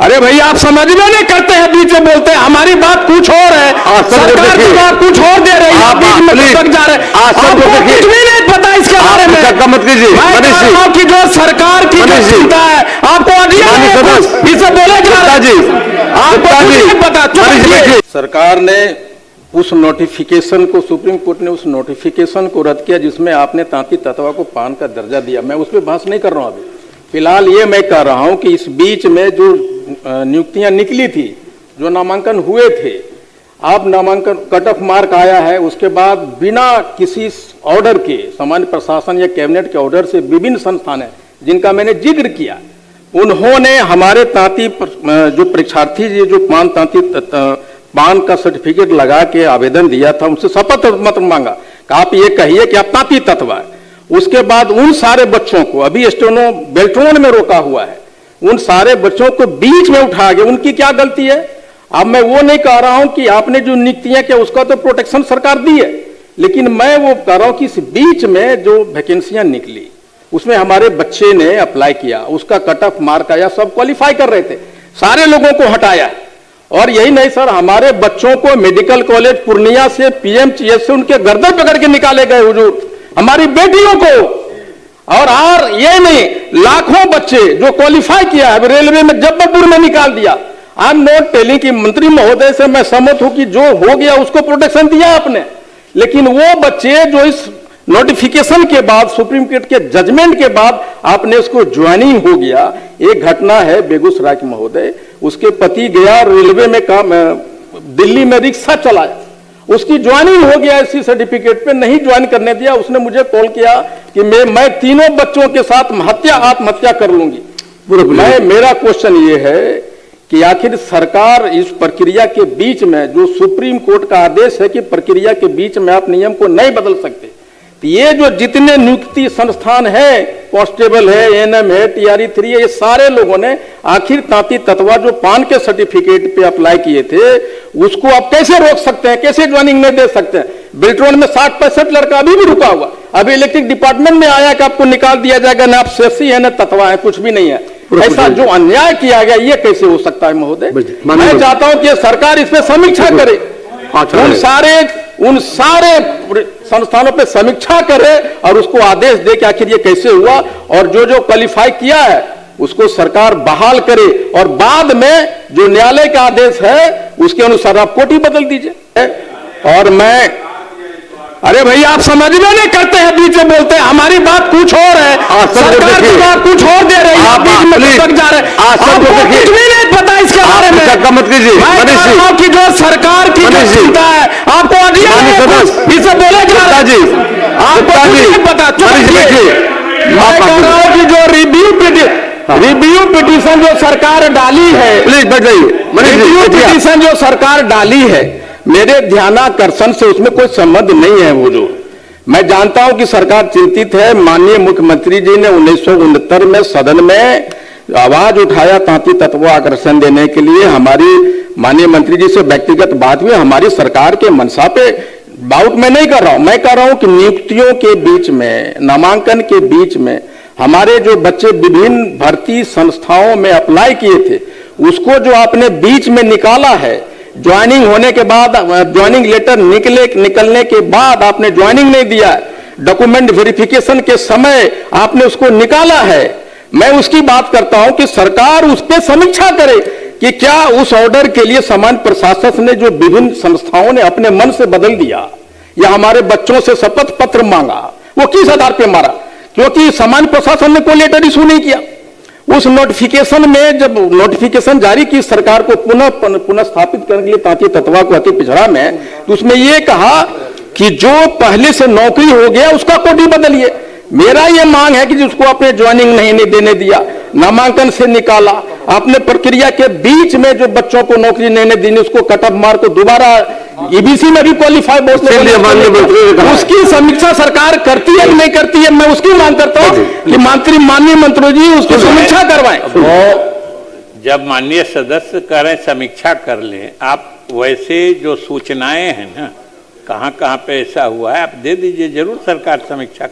अरे भैया आप समझ में नहीं करते हैं, बीच में बोलते हैं, हमारी बात कुछ और है, सरकार की बात कुछ और दे रही है, बीच में लटक जा रहे हैं, आपको कुछ भी नहीं पता इसके बारे में। मत कीजिए कि जो सरकार की चिंता है आपको इसे बोले आपको नहीं पता। सरकार ने उस नोटिफिकेशन को, सुप्रीम कोर्ट ने उस नोटिफिकेशन को रद्द किया जिसमें आपने तांती ततवा को पान का दर्जा दिया। मैं उस पर बहस नहीं कर रहा हूं अभी, फिलहाल ये मैं कह रहा हूं कि इस बीच में जो नियुक्तियां निकली थी, जो नामांकन हुए थे, अब नामांकन कट ऑफ मार्क आया है, उसके बाद बिना किसी ऑर्डर के, सामान्य प्रशासन या कैबिनेट के ऑर्डर से विभिन्न संस्थान हैं जिनका मैंने जिक्र किया, उन्होंने हमारे तांती जो परीक्षार्थी जो पान का सर्टिफिकेट लगा के आवेदन दिया था, उनसे शपथ मत मांगा कि आप ये कहिए कि आप तांती तत्व है। उसके बाद उन सारे बच्चों को, अभी स्टेनो बेल्ट्रोन में रोका हुआ है, उन सारे बच्चों को बीच में उठा गया। उनकी क्या गलती है? अब मैं वो नहीं कह रहा हूं कि आपने जो नियुक्तियां किया उसका तो प्रोटेक्शन सरकार दी है, लेकिन मैं वो कह रहा हूं कि इस बीच में जो वैकेंसियां निकली उसमें हमारे बच्चे ने अप्लाई किया, उसका कट ऑफ मार्क आया, सब क्वालिफाई कर रहे थे, सारे लोगों को हटाया। और यही नहीं सर, हमारे बच्चों को मेडिकल कॉलेज पूर्णिया से पीएमसीएच से उनके गर्दन पकड़ के निकाले गए हुजूर, हमारी बेटियों को। और ये नहीं, लाखों बच्चे जो क्वालिफाई किया है रेलवे में जबलपुर में निकाल दिया। आई एम नॉट टेलिंग कि मंत्री महोदय से मैं सहमत हूं कि जो हो गया उसको प्रोटेक्शन दिया आपने, लेकिन वो बच्चे जो इस नोटिफिकेशन के बाद, सुप्रीम कोर्ट के जजमेंट के बाद आपने उसको ज्वाइनिंग हो गया। एक घटना है बेगूसराय के महोदय, उसके पति गया रेलवे में काम, दिल्ली में रिक्शा चलाया, उसकी ज्वाइनिंग हो गया, इसी सर्टिफिकेट पे नहीं ज्वाइन करने दिया। उसने मुझे कॉल किया कि मैं तीनों बच्चों के साथ आत्महत्या कर लूंगी। मेरा क्वेश्चन ये है कि आखिर सरकार इस प्रक्रिया के बीच में, जो सुप्रीम कोर्ट का आदेश है कि प्रक्रिया के बीच में आप नियम को नहीं बदल सकते, तो ये जो जितने नियुक्ति संस्थान है, कांस्टेबल है, एएनएम है, टीआरई 3 है, ये सारे लोगों ने आखिर तांती ततवा जो पान के सर्टिफिकेट पे अप्लाई किए थे, उसको आप कैसे रोक सकते हैं, कैसे ज्वाइनिंग नहीं दे सकते हैं? बेल्ट्रोन में 60-65 लड़का अभी भी रुका हुआ, अभी इलेक्ट्रिक डिपार्टमेंट में आया कि आपको निकाल दिया जाएगा, ना आप सेसी है ना ततवा है, कुछ भी नहीं है। ऐसा जो अन्याय किया गया, ये कैसे हो सकता है महोदय? मैं चाहता हूं कि सरकार इस पर समीक्षा करे, उन सारे संस्थानों पे समीक्षा करे और उसको आदेश दे कि आखिर ये कैसे हुआ, और जो क्वालिफाई किया है उसको सरकार बहाल करे, और बाद में जो न्यायालय का आदेश है उसके अनुसार आप कोटी बदल दीजिए। और मैं, अरे भैया आप समझ में नहीं करते हैं, बीच में बोलते हैं, हमारी बात कुछ और है, सरकार की बात कुछ और दे रही है, बीच में लटक जा रहे हैं, आपको कुछ भी नहीं पता इसके बारे में। मत कीजिए कि जो सरकार की चिंता है आपको इसे बोले आपको नहीं पता। मैं कह रहा हूं कि जो रिव्यू पिटीशन जो सरकार डाली है, रिव्यू पिटीशन जो सरकार डाली है, मेरे ध्यानाकर्षण से उसमें कोई संबंध नहीं है। वो जो मैं जानता हूं कि सरकार चिंतित है। माननीय मुख्यमंत्री जी ने 1969 में सदन में आवाज उठाया तांती तत्व आकर्षण देने के लिए। हमारी माननीय मंत्री जी से व्यक्तिगत बात हुई, हमारी सरकार के मंशा पे बाउट मैं नहीं कर रहा हूं। मैं कह रहा हूं कि नियुक्तियों के बीच में, नामांकन के बीच में हमारे जो बच्चे विभिन्न भर्ती संस्थाओं में अप्लाई किए थे, उसको जो आपने बीच में निकाला है, ज्वाइनिंग होने के बाद, ज्वाइनिंग लेटर निकलने के बाद आपने ज्वाइनिंग नहीं दिया, डॉक्यूमेंट वेरिफिकेशन के समय आपने उसको निकाला है। मैं उसकी बात करता हूं कि सरकार उस पर समीक्षा करे कि क्या उस ऑर्डर के लिए सामान्य प्रशासन ने जो विभिन्न संस्थाओं ने अपने मन से बदल दिया या हमारे बच्चों से शपथ पत्र मांगा, वो किस आधार पर मारा? क्योंकि सामान्य प्रशासन ने कोई लेटर इशू नहीं किया। उस नोटिफिकेशन में जब नोटिफिकेशन जारी की सरकार को पुनः स्थापित करने के लिए तांती ततवा को अति पिछड़ा में, तो उसमें यह कहा कि जो पहले से नौकरी हो गया उसका कोटी बदलिए। मेरा यह मांग है कि जिसको आपने ज्वाइनिंग नहीं देने दिया, नामांकन से निकाला, आपने प्रक्रिया के बीच में जो बच्चों को नौकरी नहीं दी, उसको कट ऑफ मार्क को दोबारा ईबीसी में भी क्वालिफाई उसकी समीक्षा सरकार करती है कि नहीं करती है? मैं उसकी मांग करता हूं कि माननीय मंत्री जी उसकी समीक्षा करवाएं। जब माननीय सदस्य करें समीक्षा कर लें, आप वैसे जो सूचनाएं हैं ना, कहां पे ऐसा हुआ है आप दे दीजिए, जरूर सरकार समीक्षा